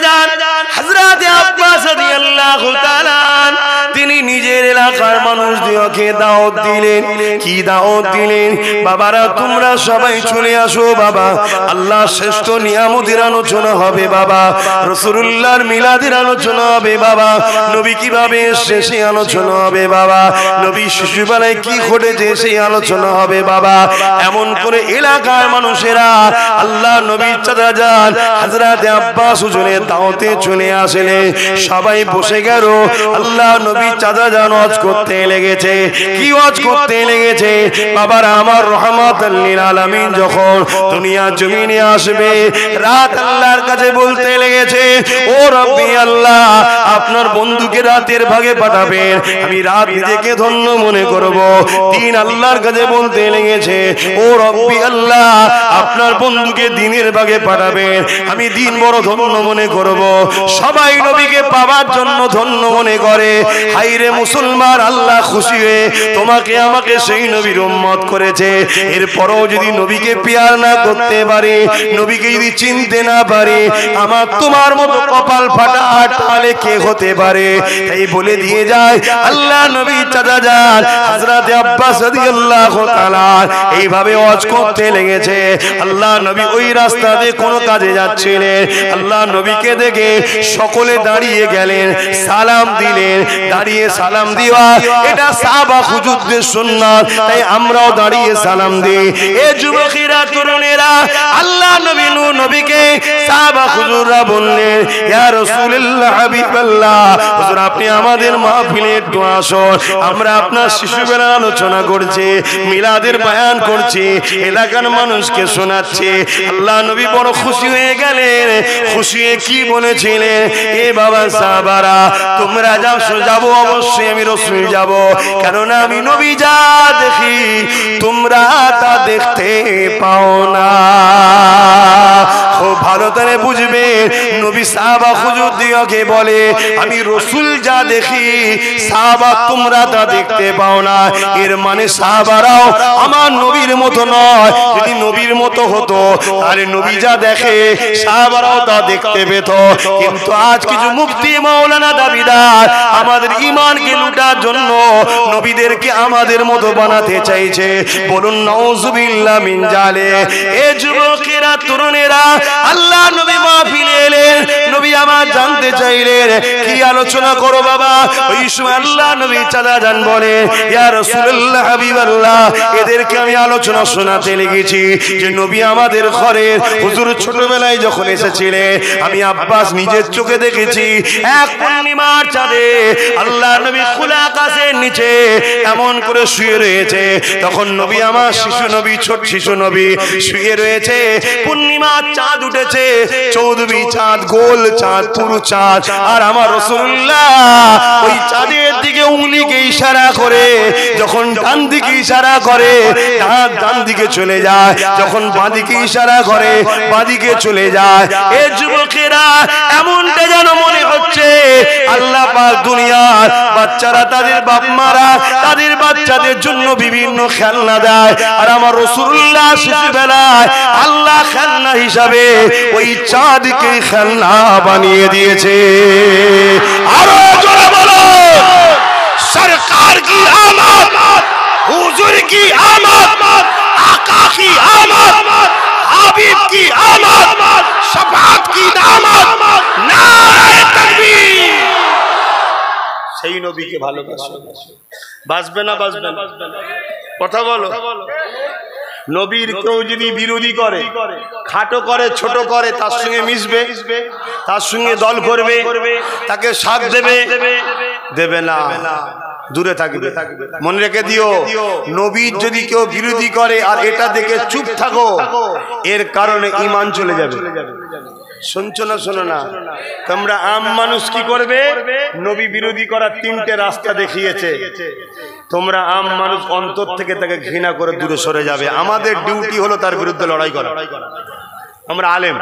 চাচাজান হযরত আব্বাস রাদিয়াল্লাহু তাআলা তিনি নিজের এলাকার মানুষদেরকে দাওয়াত দিলেন। কি দাওয়াত দিলেন? বাবারা তোমরা সবাই চলে আসো বাবা, আল্লাহর শ্রেষ্ঠ নিয়ামতের আলোচনা হবে বাবা, রাসূলুল্লাহর মিলাদের আলোচনা হবে বাবা, নবী কিভাবে এসেছে সেই আলোচনা হবে বাবা, নবী শিশুবেলায় কি ঘটেছে সেই আলোচনা হবে বাবা। এমন করে এলাকার মানুষেরা আল্লাহ নবীর চাচাজান হযরত আব্বাস হুজুরের দাওয়াতে চলে আসলে সবাই বসে গেল। আল্লাহ নবী চাচাজান ওয়াজ করতে লেগেছে। কি ওয়াজ করতে লেগেছে? বাবারা আমার রহমাতুল লিল আলামিন যখন দুনিয়া জমিনে আসবে রাত আল্লাহর কাছে বলতে লেগেছে, ও রব্বি আল্লাহ আপনার বন্ধুকে রাতের ভাগে পাঠাবেন, আমি রাত নিজেকে ধন্য মনে করব। দিন আল্লাহর কাছে বলতে লেগেছে, ও রব্বি আল্লাহ আপনার বন্ধুকে দিনের ভাগে পাঠাবেন, আমি দিন বড় ধন্য মনে করব। সবাই নবীকে পাওয়ার জন্য ধন্য মনে করে। হায়রে মুসলমান, আল্লাহ খুশি হয়ে তোমাকে আমাকে সেই নবীর উম্মত করেছে। এরপরও যদি নবীকে পিয়ার না করতে পারে, নবীকে যদি চিনতে না পারে, আমার তোমার মতো কপাল ফাটা তাহলে কে হতে পারে? তাই বলে দিয়ে যায় আল্লাহ নবী চাচাজান হযরত আব্বাস রাদিয়াল্লাহু তাআলা এইভাবে ওয়াজ করতে লেগেছে। আল্লাহ নবী ওই রাস্তা দিয়ে কোনো কাজে যাচ্ছিলেন, আল্লাহ নবীকে দেখে সকলে দাঁড়িয়ে গেলেন, সালাম দিলেন। দাঁড়িয়ে সালাম দেওয়া এটা সাহাবা হুজুরদের সুন্নাত, তাই আমরাও দাঁড়িয়ে সালাম দিই। এ যুবকেরা তরুণেরা আল্লাহ নবী নবীকে সাহাবা হুজুররা বললেন, ইয়া রাসূলুল্লাহ হাবিবাল্লাহ হুজুর আপনি আমাদের মাহফিলে একটু আসুন, আমরা আপনার শিশুবেলার আলোচনা করছি, মিলাদের বয়ান করছি, এলাকার মানুষকে শোনাচ্ছি। আল্লাহ নবী বড় খুশি হয়ে গেলেন। খুশি হয়ে কি বলেছিলেন, এ বাবা সাহাবারা তোমরা যাবো অবশ্যই আমি রাসূল যাব, কেননা আমি নবী যা দেখি তোমরা তা দেখতে পাও না। খুব ভালো করে বুঝবে, নবী সাহাবা হুজুরদিওকে বলে আমি রাসূল যা দেখি সাহাবা তোমরা তা দেখতে পাও না। এর মানে সাহাবারাও আমার নবীর মতো নয়, যদি নবীর মতো হতো তাহলে নবী যা দেখে সাহাবারাও তা দেখতে পেত। কিন্তু আজ কিছু মুফতি মাওলানা দাবিদার আমাদের ঈমানকে লুটার জন্য নবীদেরকে আমাদের মতো বানাতে চাইছে। বলুন নাউযুবিল্লাহ মিন জালিক। এ যুবকেরা তরুণেরা আল্লাহ নবী মাহফিলে এলেন, নবী আমার জানতে চাইলেন কি আলোচনা করো বাবা। ওই সময় আল্লাহ নবী চাচাজান বলে, ইয়া রাসূলুল্লাহ হাবিবাল্লাহ এদেরকে আমি আলোচনা শোনাতে লেগেছি যে নবী আমাদের ঘরে হুজুর ছোটবেলায় যখন এসেছিলেন আমি আব্বাস নিজের চোখে দেখেছি এক পূর্ণিমার চাঁদে আল্লাহ নবী খোলা আকাশের নিচে এমন করে শুয়ে রয়েছে। তখন নবী আমার শিশু নবী, ছোট শিশু নবী শুয়ে রয়েছে। পূর্ণিমার চাঁদ উঠেছে, চৌধুরী চাঁদ, গোল চাঁদ, পুরু চাঁদ, আর আমার রাসূলুল্লাহ ওই চাঁদের দিকে উংলিকে ইশারা করে, যখন ডান দিকে ইশারা করে ডান দিকে চলে যায়, যখন বাঁ দিকে ইশারা করে বাঁ দিকে চলে যায়। এ যুবকেরা এমনটা যেন মনে হচ্ছে আল্লাহ পাক দুনিয়ার বাচ্চারা তাদের বাপ মারা তাদের বাচ্চাদের জন্য বিভিন্ন খেলনা দেয়, আর আমার রাসূলুল্লাহ শিশুবেলায় আল্লাহ খেলনা হিসাবে ওই চাঁদকে খেলনা বানিয়ে দিয়েছে। আরো জোরে বলো সরকার কি আমত, হুজুর কি আমত, আকা কি আমত, হাবিব কি আমত, শফাত কি নামত, নারে তাকবীর। সেই নবীকে ভালোবাসো, বাসবে না বাসবে না? কথা বলো। নবীর কেউ যদি বিরোধী করে, খাটো করে, ছোট করে, তার সঙ্গে মিশবে, তার সঙ্গে দল করবে, তাকে সাথ দেবে, দেবে না, দূরে থাকবে। মনে রেখে দিও, নবীর যদি কেউ বিরোধী করে আর এটা দেখে চুপ থাকো, এর কারণে ঈমান চলে যাবে। শুনছো না? শোনো না, তোমরা আম মানুষ কি করবে? নবী বিরোধী করার তিনটে রাস্তা দেখিয়েছে, তোমরা আম মানুষ অন্তর থেকে তাকে ঘৃণা করে দূরে সরে যাবে। আমাদের ডিউটি হলো তার বিরুদ্ধে লড়াই করা। আমরা আলেম,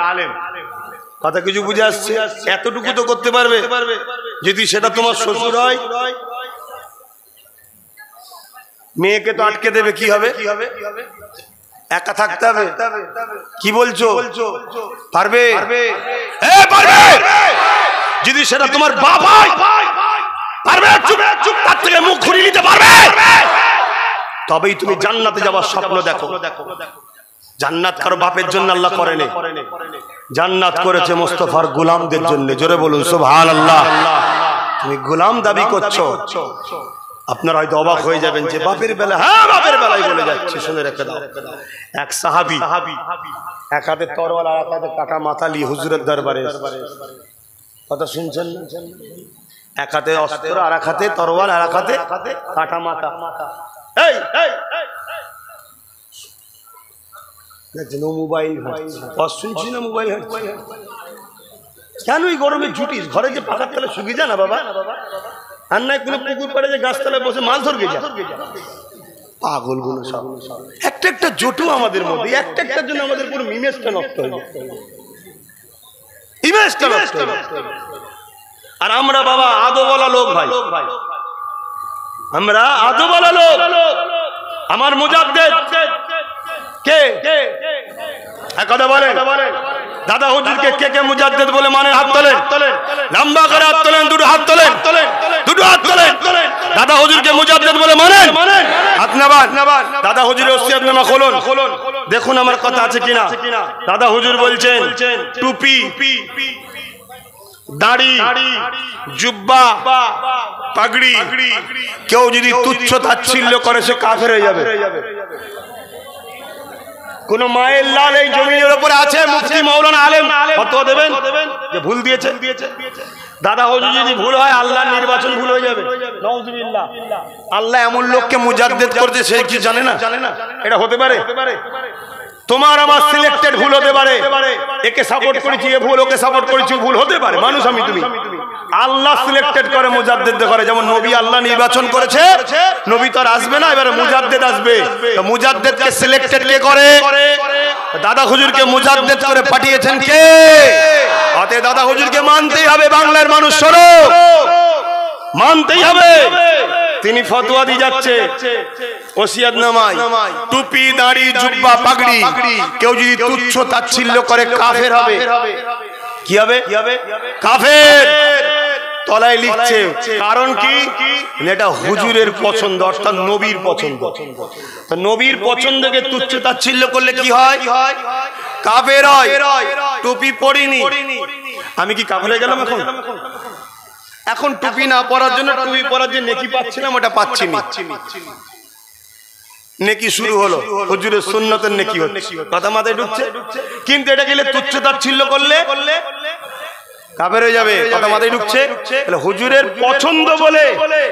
কথা কিছু বুঝে আসছে? এতটুকু তো করতে পারবে। যদি সেটা তোমার শ্বশুর হয়, মেয়েকে তো আটকে দেবে, কি হবে? একা থাকতে হবে। কি বলছো? পারবে? যদি সেটা তোমার বাপ হয় পারবে, তার থেকে মুখ ঘুরিয়ে নিতে পারবে, তবেই তুমি জান্নাতে যাওয়ার স্বপ্ন দেখো। জান্নাত কারো বাপের জন্য আল্লাহ করেনি, জান্নাত করেছে মুস্তাফার গোলামদের জন্য। জোরে বলুন সুবহানাল্লাহ। তুমি গোলাম দাবি করছো, আপনারা হয়তো অবাক হয়ে যাবেন যে বাপের বেলা, হ্যাঁ বাপের বেলায় বলে যাচ্ছে। শুনে রেখে দাও, এক সাহাবী এক হাতে তরোয়াল আর এক হাতে কাটা মাথা নিয়ে হুজুরের দরবারে, কথা শুনছেন? এক হাতে অস্ত্র আর এক হাতে তরোয়াল আর এক হাতে কাটা মাথা। এই মোবাইল শুনছি না, মোবাইল কেন এই গরমে জুটিস? ঘরে যে পাখার তলে শুকিয়ে যা না বাবা, আর নাই কোনো পুকুর পাড়ে যে গাছতলায় বসে মাছ ধরবে যা। পাগল গুলো সব, একটা একটা জটু আমাদের মধ্যে, একটা একটার জন্য আমাদের পুরো ইমেজটা নষ্ট হয়ে যায়, ইমেজটা নষ্ট। আর আমরা বাবা আদোওয়ালা লোক ভাই, আমরা আদোওয়ালা লোক। আমার মুজাদ্দিদ কে কথা বলেন? দাদা হুজুরকে কে কে মুজাদ্দিদ বলে মানে? হাত তোলেন, লম্বা করে হাত তোলেন, দুটো হাত তোলেন, দুটো হাত তোলেন। দাদা হুজুরকে মুজাদ্দিদ বলে মানেন? হাত নামান। দাদা হুজুরের ওসিয়তনামা খুলুন, দেখুন আমার কথা আছে কিনা। দাদা হুজুর বলছেন টুপি, দাড়ি, জুব্বা, পাগড়ি কেউ যদি তুচ্ছ তাচ্ছিল্য করে সে কাফের হয়ে যাবে। কোন মায়ের লাল এই জমিনের উপরে আছে, মুফতি মাওলানা আলেম ফতোয়া দেবেন যে ভুল দিয়েছে। দাদা হুজুর যদি ভুল হয় আল্লাহর নির্বাচন ভুল হয়ে যাবে, নাউজুবিল্লাহ। আল্লাহ এমন লোককে মুজাদ্দিদ করতে সে কি জানে না? এটা হতে পারে? তোমার আমার সিলেক্টেড ভুল হতে পারে, একে সাপোর্ট করেছি এ ভুল, ওকে সাপোর্ট করেছি ভুল হতে পারে। মানুষ আমি তুমি, আল্লাহ সিলেক্টেড করে মুজাদ্দিদ করে। যেমন নবী আল্লাহ নির্বাচন করেছে, নবী তো আর আসবে না, এবারে মুজাদ্দিদ আসবে। মুজাদ্দিদকে সিলেক্টেড কে করে? দাদা হুজুরকে মুজাদ্দিদ করে পাঠিয়েছেন কে? হাতে দাদা হুজুরকে মানতেই হবে। বাংলার মানুষ শোনো, মানতেই হবে। তিনি ফতোয়া দিয়ে যাচ্ছে ওসিয়তনামায় টুপি, দাড়ি, জুব্বা, পাগড়ি কেউ যদি তুচ্ছ তাচ্ছিল্য করে কাফের হবে। কি হবে? কাফের। তলায় লিখছে কারণ কি? এটা হুজুরের পছন্দ, অর্থাৎ নবীর পছন্দ। তো নবীর পছন্দকে তুচ্ছ তাচ্ছিল্য করলে কি হয়? কাফের হয়। টুপি পরিনি, আমি কি কাফের হয়ে গেলাম? এখন টুপি না পরার জন্য টুপি পরার যে নেকি পাচ্ছিলাম ওটা পাচ্ছি না। নেকি শুরু হলো, হুজুরের সুন্নতের নেকি হচ্ছে, কথা মাথায় ঢুকছে। কিন্তু এটা গেলে তুচ্ছ তাচ্ছিল্য করলে কাফের হয়ে যাবে, কথা মাথায় ঢুকছে। তাহলে হুজুরের পছন্দ বলে,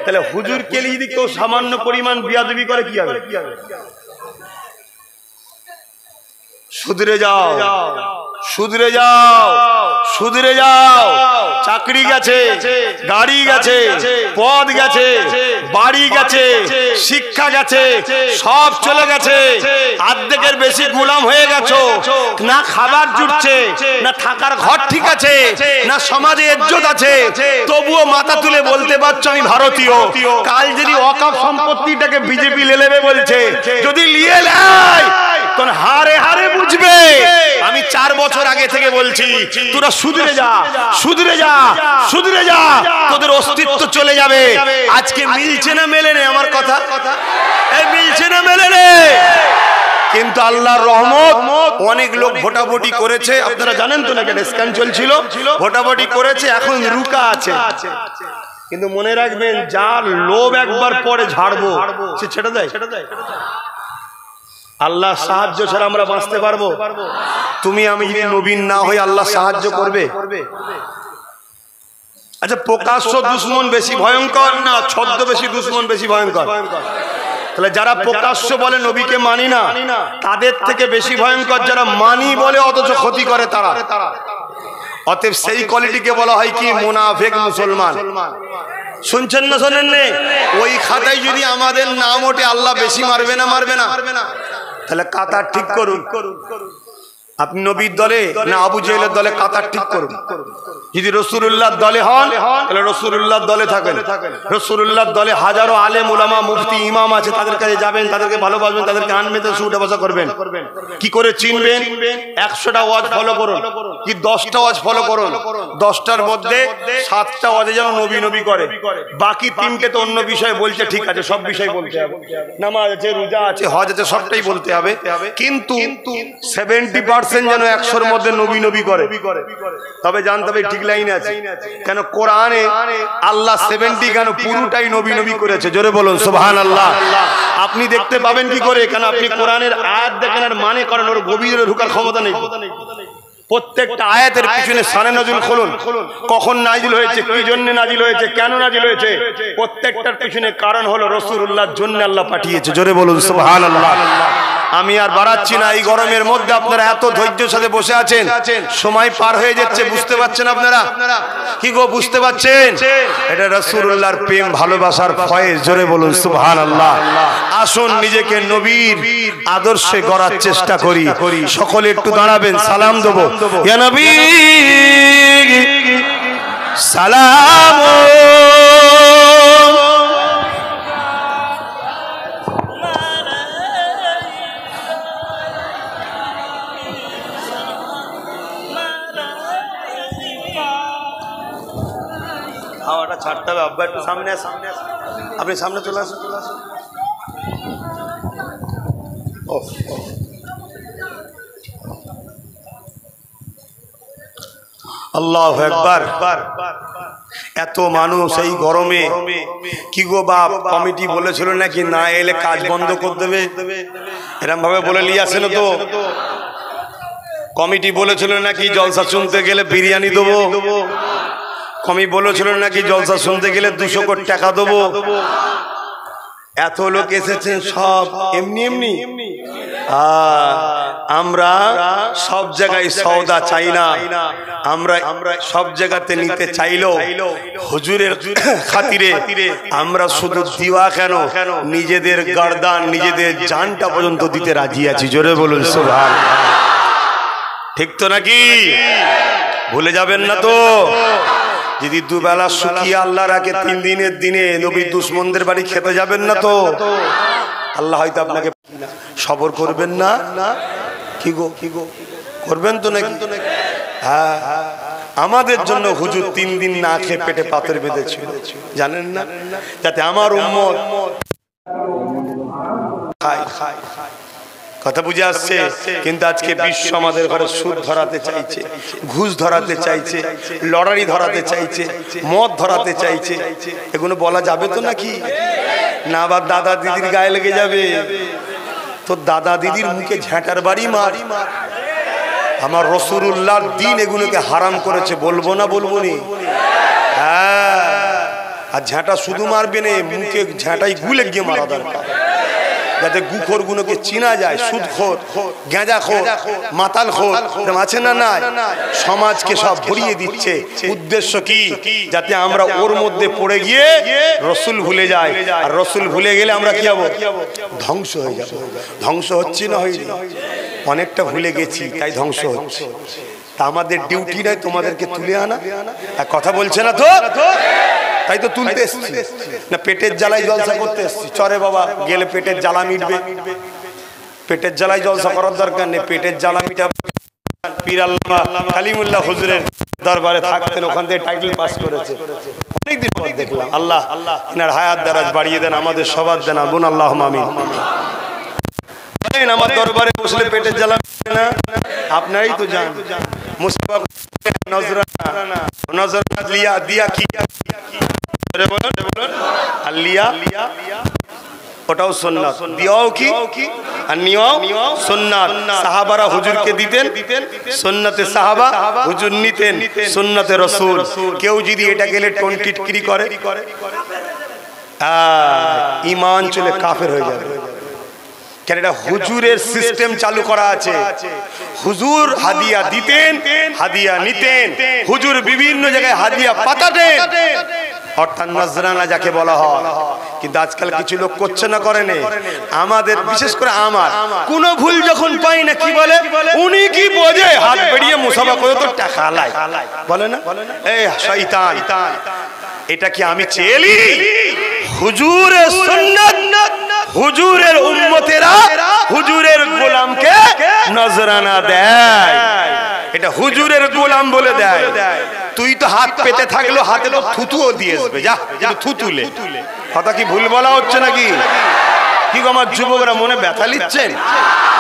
তাহলে হুজুরকে যদি কেউ সামান্য পরিমাণ বিয়াদবি করে কি হবে? শুধরে যাও, শুধরে যাও, শুধরে যাও। চাকরি গেছে, গাড়ি গেছে, পদ গেছে, বাড়ি গেছে, শিক্ষা গেছে, সব চলে গেছে। অর্ধেকের বেশি গোলাম হয়ে গেছো। না খাবার জুটছে, না থাকার ঘর ঠিক আছে, না সমাজে ইজ্জত আছে, তবুও মাথা তুলে বলতে পারছো আমি ভারতীয়। কাল যদি ওয়াকফ সম্পত্তিটাকে বিজেপি লেলেবে বলছে, যদি নিয়ে নেয় তখন হারে হারে বুঝবে। আমি 4 বছর আগে থেকে বলছি তোরা শুধরে যা, শুধরে যা, শুধরে যা, তোদের অস্তিত্ব চলে যাবে। আজকে মিলছে না মেলে নে আমার কথা, এই মিলছে না মেলে নে। কিন্তু আল্লাহর রহমত, অনেক লোক ভোটাভুটি করেছে, আপনারা জানেন তো নাকি স্ক্যান চলছিল, ভোটাভুটি করেছে, এখন রুকা আছে। কিন্তু মনে রাখবেন যার লোভ একবার পরে ঝাড়বো সে ছেড়ে দেয়। আল্লাহ সাহায্য ছাড়া আমরা বাঁচতে পারবো? তুমি আমি যদি নবীন না হই আল্লাহ সাহায্য করবে? আচ্ছা, প্রকাশ্য দুশ্মন বেশি ভয়ঙ্কর না ছদ্মবেশী দুশ্মন বেশি ভয়ঙ্কর? তাহলে যারা প্রকাশ্য বলে নবীকে মানি না, তাদের থেকে বেশি ভয়ঙ্কর যারা মানি বলে অথচ ক্ষতি করে তারা। অতএব সেই কোয়ালিটিকে বলা হয় কি? মুনাফিক মুসলমান। শুনছেন না শোনেন নে? ওই খাতায় যদি আমাদের নাম ওঠে আল্লাহ বেশি মারবে না? মারবে না? তাহলে কাতার ঠিক করুন। আপনি নবীর দলে না আবু জেহেলের দলে কাতার ঠিক করুন। যদি রাসূলুল্লাহর দলে হন তাহলে রাসূলুল্লাহর দলে থাকেন। রাসূলুল্লাহর দলে হাজারো আলেম ওলামা মুফতি ইমাম আছে, তাদের কাছে যাবেন, তাদেরকে ভালোবাসবেন, তাদেরকে আনবেন, তাদের উঠা বসা করবেন। কি করে চিনবেন? 100টা ওয়াজ ফলো করুন কি 10টা ওয়াজ ফলো করুন, 10টার মধ্যে 7টা ওয়াজে যেন নবী নবী করে, বাকি 3টে তো অন্য বিষয় বলছে, ঠিক আছে সব বিষয় বলতে হবে, নামাজ আছে, রোজা আছে, হজ আছে, সবটাই বলতে হবে, কিন্তু 70% যেন 100-র মধ্যে নবী নবী করে, তবে জানতে হবে ঠিক লাইনে আছে। কেন কোরআনে আল্লাহ 70 কেন পুরোটাই নবী নবী করেছে, জোরে বলুন সুবহানাল্লাহ। আপনি দেখতে পাবেন কি করে? কেন আপনি কোরআনের আয়াত দেখেন আর মানে করেন, ওর গভীরে ঢোকার ক্ষমতা নেই। প্রত্যেকটা আয়াতের পিছনে শানে নজুল খুলুন, কখন নাজিল হয়েছে, কি জন্য নাজিল হয়েছে, কেন নাজিল হয়েছে, প্রত্যেকটার পিছনে কারণ হলো রাসূলুল্লাহর জন্য আল্লাহ পাঠিয়েছে, জোরে বলুন সুবহানাল্লাহ। আমি আর বাড়াচ্ছি না, এই গরমের মধ্যে আপনারা এত ধৈর্যের সাথে বসে আছেন, সময় পার হয়ে যাচ্ছে, বুঝতে পারছেন আপনারা? কি গো বুঝতে পারছেন? এটা রাসূলুল্লাহর প্রেম ভালোবাসার ফয়েজ, জোরে বলুন সুবহানাল্লাহ। আসুন নিজেকে নবীর আদর্শে গড়ার চেষ্টা করি। সকলে একটু দাঁড়াবেন, সালাম দেবো। ইয়া নবী সালাম। হাওয়াটা ছাড়তে হবে, আব্বা একটু সামনে আসুন, আপনি সামনে চলে আসুন। আল্লাহু আকবার। এত মানুষ এই গরমে, কি গো বাপ, কমিটি বলেছিল নাকি না এলে কাজ বন্ধ করে দেবে, এরকম ভাবে বলে নিয়ে আসেন তো। কমিটি বলেছিল নাকি জলসা শুনতে গেলে বিরিয়ানি দেবো, কমি বলেছিল নাকি জলসা শুনতে গেলে 200 কোটি টাকা দেবো। এত লোক এসেছেন সব এমনি এমনি। আমরা সব জায়গায় সওদা চাই না, আমরা সব জায়গাতে নিতে চাইলেও হুজুরের খাতিরে আমরা শুধু দিওয়া কেন, নিজেদের গর্দান, নিজেদের জানটা পর্যন্ত দিতে রাজি আছি, জোরে বলুন সুবহানাল্লাহ। ঠিক তো নাকি? ভুলে যাবেন না তো? যদি দুবেলা শুকিয়ে আল্লাহ রাখে, 3 দিনের দিনে নবীর দুশমনদের বাড়ি খেতে যাবেন না তো? আল্লাহ হয়তো আপনাকে সবর করবেন না, কি গো করবেন তো নাকি? হ্যাঁ, আমাদের জন্য হুজুর 3 দিন না খেয়ে পেটে পাথর বেঁধেছিল, জানেন না? যাতে আমার উম্মত খায়। কথা বুঝে আসছে? কিন্তু আজকে বিশ্ব আমাদের ঘরে সুদ ধরাতে চাইছে, ঘুষ ধরাতে চাইছে, লটারি ধরাতে চাইছে, মদ ধরাতে চাইছে। এগুলো বলা যাবে তো নাকি? না আবার দাদা দিদির গায়ে লেগে যাবে। তো দাদা দিদির মুখে ঝাঁটার বাড়ি মার। আমার রাসূলুল্লাহর দ্বীন এগুলোকে হারাম করেছে, বলবো না বলবো নি? হ্যাঁ, আর ঝাঁটা শুধু মারবে না, মুখে ঝাঁটাই গুলে গিয়ে মারা দরকার, যাতে গুখোর গুলোকে চিনা যায়। সুদখোর, গাঁজাখোর, মাতালখোর আছে না? নাই, সমাজকে সব ভরিয়ে দিচ্ছে। উদ্দেশ্য কি? যাতে আমরা ওর মধ্যে পড়ে গিয়ে রসুল ভুলে যাই। আর রসুল ভুলে গেলে আমরা কি হবো? ধ্বংস হয়ে যাবো। ধ্বংস হচ্ছে না? হয়নি, অনেকটা ভুলে গেছি, তাই ধ্বংস হচ্ছে। তা আমাদের ডিউটি নয় তোমাদেরকে তুলে আনা? কথা বলছে না তো? তাই তো তুলতে এসছি না, পেটের জ্বালায় জলসা করতে এসছি। চরে বাবা গেলে পেটের জ্বালা মিটবে, পেটের জ্বালায় জলসা করার দরকার নেই, পেটের জ্বালা মিটাবে। পীর আল্লামা কালিমুল্লাহ হুজুরের দরবারে থাকতেন, ওখান থেকে টাইটেল পাস করেছে। অনেকদিন পর দেখলাম। আল্লাহ এনার হায়াত দারাজ বাড়িয়ে দেন, আমাদের সবার দেন, আবুন আল্লাহুম্মা আমিন। আমার দরবারে বসলে পেটের জ্বালা মিটবে না, আপনারাই তো জানেন। মুস্তাফা নজরানা লিয়া দিয়া কি ওটাও সুন্নাত, দিয়াও কি আর নিয়াও সুন্নাত। সাহাবারা হুজুরকে দিতেন, সুন্নতে সাহাবা হুজুর নিতেন, সুন্নতে রাসূল। কেউ যদি এটা গেলে টিটকিরি করে, ঈমান চলে কাফের হয়ে যাবে। কেন? এটা হুজুরের সিস্টেম চালু করা আছে। হুজুর হাদিয়া দিতেন, হাদিয়া নিতেন, হুজুর বিভিন্ন জায়গায় হাদিয়া পাঠাতেন। অর্থাৎ নজরানা যাকে বলা হয়। কিন্তু আজকাল কিছু লোক করছে না, করে না। আমাদের বিশেষ করে আমার কোনো ভুল যখন পাই না কি বলে, উনি কি বোঝে, হাত বেরিয়ে মুসাফা করে তো টাকা লাই বলে না, এই শয়তান। এটা কি আমি চেলি? হুজুরের সুন্নাত, হুজুরের উম্মতেরা হুজুরের গোলামকে নজরানা দেয়, এটা হুজুরের গোলাম বলে দেয়। তুই তো হাত পেতে থাকলো, হাতে তো থুতুও দিয়ে আসবে, যা থুতুলে। কথা কি ভুল বলা হচ্ছে নাকি? কি গো আমার যুবকরা মনে ব্যথা নিচ্ছেন?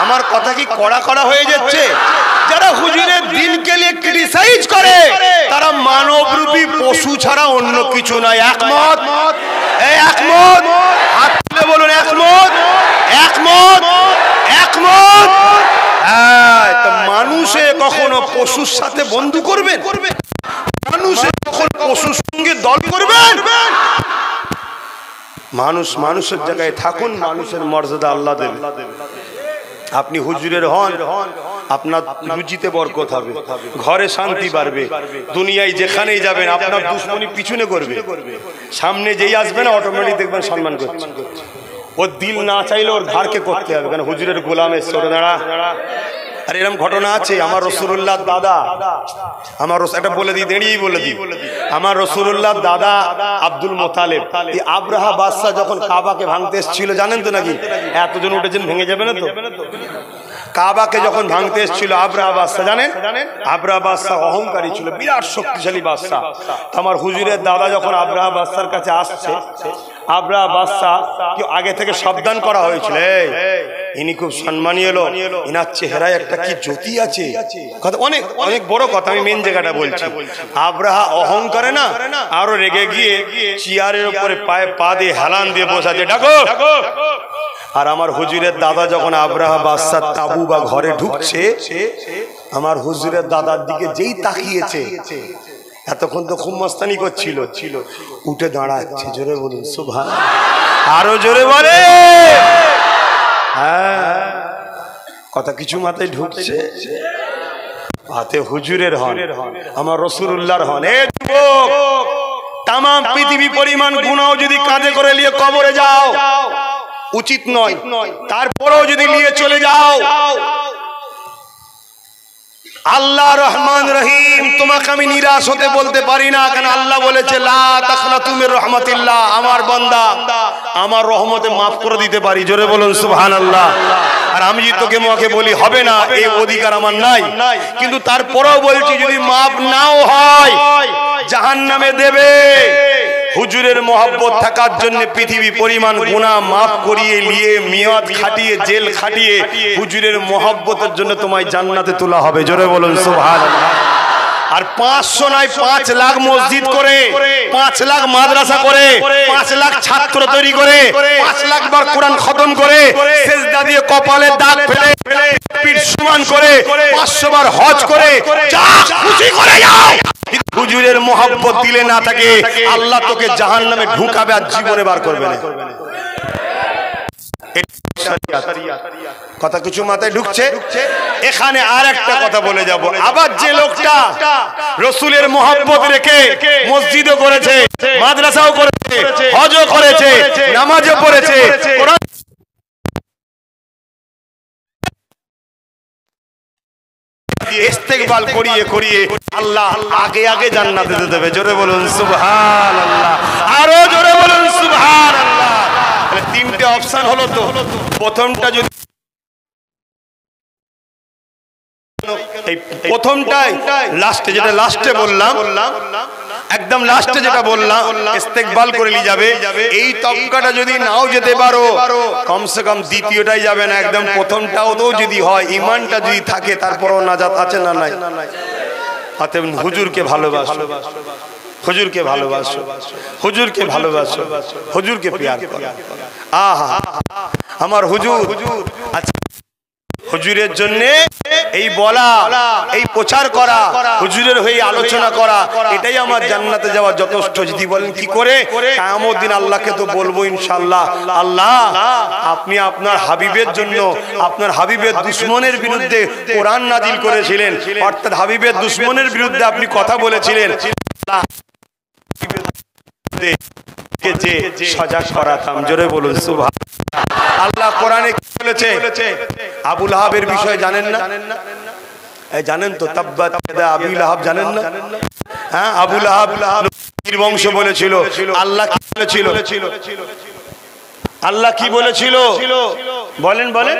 আমার কথা কি কড়া কড়া হয়ে যাচ্ছে? যারা হুজুরের দিনকে নিয়ে ক্রিটিসাইজ করে তারা মানবরূপী পশু ছাড়া অন্য কিছু নয়। একমত? এই একমত? হাত তুলে বলুন একমত, একমত, একমত। তো মানুষে কখনো পশুর সাথে বন্ধু করবেন? মানুষে কখনো পশুর সঙ্গে দল করবেন? মানুষ মানুষের জায়গায় থাকুন, মানুষের মর্যাদা আল্লাহ দেবে। আপনি হুজুরের হন, আপনার রুজিতে বরকত হবে, ঘরে শান্তি বাড়বে, দুনিয়ায় যেখানেই যাবেন আপনার দুশ্মনী পিছনে করবে, সামনে যেই আসবে না অটোমেটিক দেখবেন সম্মান করছে। ওর দিল না চাইলে ওর ঘাড়কে করতে হবে, কারণ হুজুরের গোলামের সরে দাঁড়া। আর এরকম ঘটনা আছে। আমার রাসূলুল্লাহ দাদা, আমার একটা বলে দিই, দেড়িয়েই বলে দিই, আমার রাসূলুল্লাহ দাদা আব্দুল মুতালিব, এই আব্রাহা বাদশা যখন কাবাকে ভাঙতে এসেছিল, জানেন তো নাকি? এতজন উঠেছেন, ভেঙে যাবে না তো? কাবাকে যখন ভাঙতে এসেছিল আব্রাহা বাদশা, জানেন? আব্রাহা বাদশা অহংকারী ছিল, বিরাট শক্তিশালী বাদশা। আমার হুজুরের দাদা যখন আব্রাহা বাদশার কাছে আসছে, আব্রাহা বাদশা কি আগে থেকে সাবধান করা হয়েছিল, ইনি খুব সম্মানীয় লোক, ইনার চেহারায় একটা কি জ্যোতি আছে। অনেক অনেক বড় কথা, আমি মেন জায়গাটা বলছি। আব্রাহা অহংকারে না আরো রেগে গিয়ে চেয়ারের উপরে পায়ে পা দিয়ে হেলান দিয়ে বসাছে, ডাকো। আর আমার হুজুরের দাদা যখন আব্রাহা বাদশার তাবু বা ঘরে ঢুকছে, আমার হুজুরের দাদার দিকে যেই তাকিয়েছে, এতক্ষণ তো খুব মস্তানি করছিল, উঠে দাঁড়াচ্ছে। জোরে বলুন সুবহানাল্লাহ, আরো জোরে বলে। হ্যাঁ, কথা কিছু মাথায় ঢুকছে। হাতে হুজুরের হন, আমার রাসূলুল্লাহর হন। এ যুবক, তাম পৃথিবী পরিমাণ গুনাহ যদি কাঁধে করে নিয়ে কবরে যাও উচিত নয়, তারপরেও যদি নিয়ে চলে যাও, আল্লাহ রহমান রহিম, তোমাকে আমি নিরাশ হতে বলতে পারি না, কারণ আল্লাহ বলেছে লা তাকনাতু মির রাহমাতিল্লাহ, আমার বান্দা আমার রহমতে মাফ করে দিতে পারি। জোরে বলুন সুবহানাল্লাহ। আর আমি যদি তোকে মাকে বলি হবে না, এই অধিকার আমার নাই, কিন্তু তারপরেও বলছি যদি মাফ নাও হয় জাহান্নামে দেবে। হুজুরের মহব্বত থাকার জন্য পৃথিবী পরিমাণ গুনাহ মাফ করিয়ে নিয়ে মিয়াদ খাটিয়ে জেল খাটিয়ে হুজুরের মহব্বতের জন্য তোমায় জান্নাতে তোলা হবে। জোরে বলুন সুবহানাল্লাহ। আর 500 নয় 5 লাখ মসজিদ করে, 5 লাখ মাদ্রাসা করে, 5 লাখ ছাত্র তৈরি করে, 5 লাখ বার কোরআন খতম করে, সেজদা দিয়ে কপালে দাগ ফেলে পিঠ সমান করে, 500 বার হজ করে, যা খুশি করে যাও, হুজুরের মহব্বত দিলে না থাকে আল্লাহ তোকে জাহান্নামে ঢুকাবে আর জীবনে বার করবে না। কথা কিছু মাথায় ঢুকছে? এখানে আর একটা কথা বলে যাব। আবার যে লোকটা রাসূলের মহব্বত রেখে মসজিদও করেছে, মাদ্রাসাও করেছে, হজও করেছে, নামাজও পড়েছে, কোরআন ইস্তেগফার করিয়ে করিয়ে আল্লাহ আগে আগে জান্নাতে দিতে দেবে। জোরে বলুন সুবহানাল্লাহ, আরো জোরে বলুন সুবহানাল্লাহ। তাহলে তিনটে অপশন হলো তো। প্রথমটা যদি এই প্রথমটাই লাস্টে, যেটা লাস্টে বললাম, একদম লাস্টে যেটা বললাম ইস্তেগফার করে নিয়ে যাবে, এই তবকাটা যদি নাও যেতে পারো কমসে কম দ্বিতীয়টাই যাবে না, একদম প্রথমটাও তো যদি হয়, ঈমানটা যদি থাকে তারপরও নাজাত আছে না নাই? অতএব হুজুরকে ভালোবাসো, হুজুরকে ভালোবাসো, হুজুরকে ভালোবাসো, হুজুরকে প্যার করো। আহা আমার হুজুর। আচ্ছা, হুজুরের জন্য এই বলা, এই প্রচার করা, হুজুরের হয়ে আলোচনা করা, এটাই আমার জান্নাতে যাওয়া যথেষ্ট। যদি বলেন কি করে, কিয়ামত দিন আল্লাহকে তো বলবো ইনশাআল্লাহ, আল্লাহ আপনি আপনার হাবিবের জন্য, আপনার হাবিবের দুশমনের বিরুদ্ধে কোরআন নাজিল করেছিলেন, অর্থাৎ হাবিবের দুশমনের বিরুদ্ধে আপনি কথা বলেছিলেন, যে সজাগ করাতাম। জোরে বলুন সুবহানাল্লাহ। আল্লাহ কোরআনে কি বলেছে? আবু লাহাবের বিষয়ে জানেন না? এই জানেন তো, তাব্বাত ইয়াদা আবি লাহাব, জানেন না? হ্যাঁ, আবু লাহাব নির্বংশ বলেছিল। আল্লাহ কি বলেছিল? আল্লাহ কি বলেছিল? বলেন বলেন।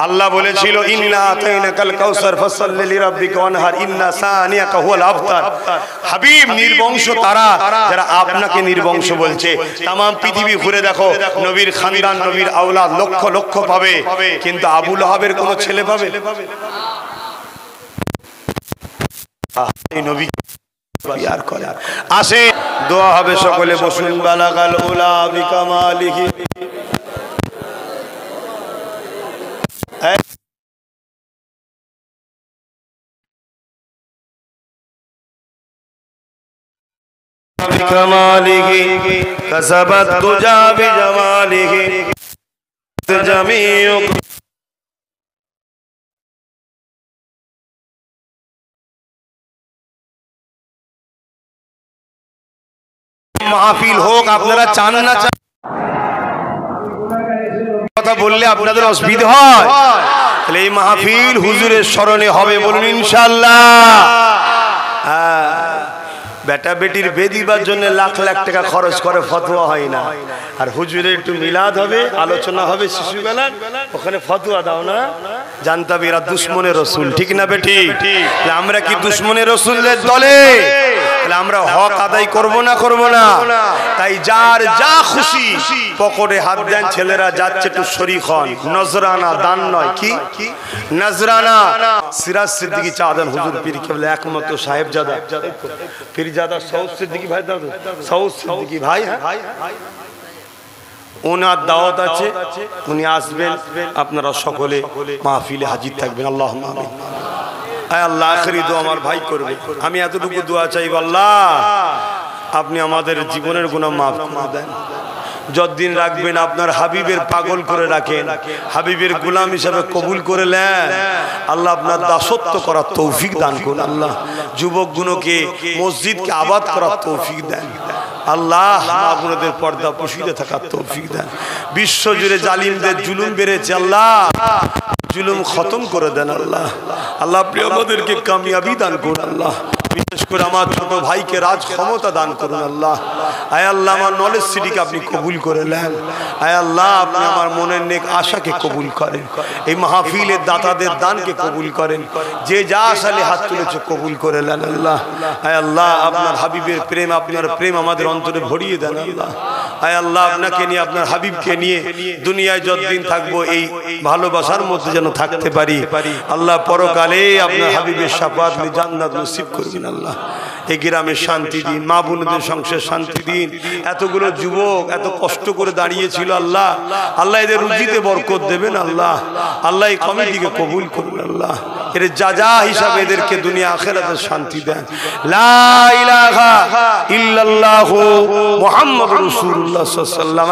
আল্লাহ বলেছিল ইন্না আতাইনাকাল কাউসার ফাসাল্লি লিরাব্বিকা ওয়ানহার ইন্না সানিয়াকা হুয়াল আবতার। হাবিব, নির্বংশ তারা যারা আপনাকে নির্বংশ বলছে। तमाम পৃথিবী ঘুরে দেখো, নবীর খানদান, নবীর আওলাদ লক্ষ লক্ষ পাবে, কিন্তু আবু লাহাবের কোন ছেলে পাবে? এই নবী ইয়ার করে আসে। দোয়া হবে, সকলে বসুন। বালাগাল উলা বিকামালিহি। বিকামালিহি কাসাবাত তুজা বিজামালিহি জামিউ। মাহফিল হোক, আপনারা চান না চান? কথা বললে আপনাদের অসুবিধা হয়, তাহলে এই মাহফিল হুজুরের স্মরণে হবে। বলুন ইনশাআল্লাহ। বেটা বেটির বেদিবার জন্য লাখ লাখ টাকা খরচ করে ফতোয়া হয় না, আর হুজুরের একটু মিলাদ হবে, আলোচনা হবে শিশুবেলা, ওখানে ফতোয়া দাও না। জানতাম এরা দুশ্মনের রসুল, ঠিক না বেটি? আমরা কি দুশ্মনের রসুলের দলে? আমরা হক আদায় করব না, করব না? তাই যার যা খুশি পকেটে হাত দেন, ছেলেরা যাচ্ছে একটু শরীক হন। নজরানা দান নয়, কি নজরানা। সিরাজ সিদ্দিকী চাঁদান হুজুর পীর কেবলা একমাত্র সাহেবজাদা পীরজাদা সৌদ সিদ্দিকী ভাই, দাদু সৌদ সিদ্দিকী ভাই, ওনার দাওয়াত আছে, উনি আসবেন। আপনারা সকলে মাহফিলে হাজির থাকবেন। আল্লাহুম্মা আমিন। আল্লাহ আখেরি দোয়া আমার ভাই করবে। আমি এতটুকু দোয়া চাইব, আল্লাহ আপনি আমাদের জীবনের গুনাহ মাফ করে দেন। যতদিন রাখবেন আপনার হাবিবের পাগল করে রাখেন, হাবিবের গোলাম হিসাবে কবুল করে নেন। আল্লাহ আপনার দাসত্ব করার তৌফিক দান করুন। আল্লাহ যুবকগুলোকে মসজিদকে আবাদ করার তৌফিক দেন। আল্লাহ আপনাদের পর্দা পুশিদে থাকার তৌফিক দেন। বিশ্ব জুড়ে জালিমদের জুলুম বেড়েছে, আল্লাহ জুলুম খতম করে দেন। আল্লাহ আল্লাহ আপনি আমাদেরকে কামিয়াবি দান করুন। আল্লাহ বিশেষ করে আমার ছোট ভাইকে রাজ ক্ষমতা দান করুন। আল্লাহ আয় আল্লাহ আমার নলেজ সিটিকে আপনি কবুল করে নেন। আয় আল্লাহ আপনি আমার মনের নেক আশাকে কবুল করেন। এই মাহফিলের দাতাদের দানকে কবুল করেন। যে যা আশালে হাত তুলেছে কবুল করে নেন। আল্লাহ আয় আল্লাহ আপনার হাবিবের প্রেম, আপনার প্রেম আমাদের অন্তরে ভরিয়ে দেন। আল্লাহ আয় আল্লাহ আপনাকে নিয়ে, আপনার হাবিবকে নিয়ে দুনিয়ায় যতদিন থাকবো এই ভালোবাসার মধ্যে যেন থাকতে পারি। আল্লাহ পরকালে আপনার হাবিবের শাফাআত নিয়ে জান্নাত নসিব করবেন। আল্লাহ এই গ্রামে শান্তি দিন, মা বোনদের সংসার শান্তি দিন। এতগুলো যুবক এত কষ্ট করে দাঁড়িয়েছিল, আল্লাহ আল্লাহ এদের রুজিতে বরকত দেবেন। আল্লাহ আল্লাহ এই কমিটিকে কবুল করুন। আল্লাহ এর যা হিসাবে এদেরকে দুনিয়া আখিরাতে শান্তি দেন। লা ইলাহা ইল্লাল্লাহু মুহাম্মাদুর রাসূলুল্লাহ সাল্লাল্লাহু আলাইহি ওয়াসাল্লাম।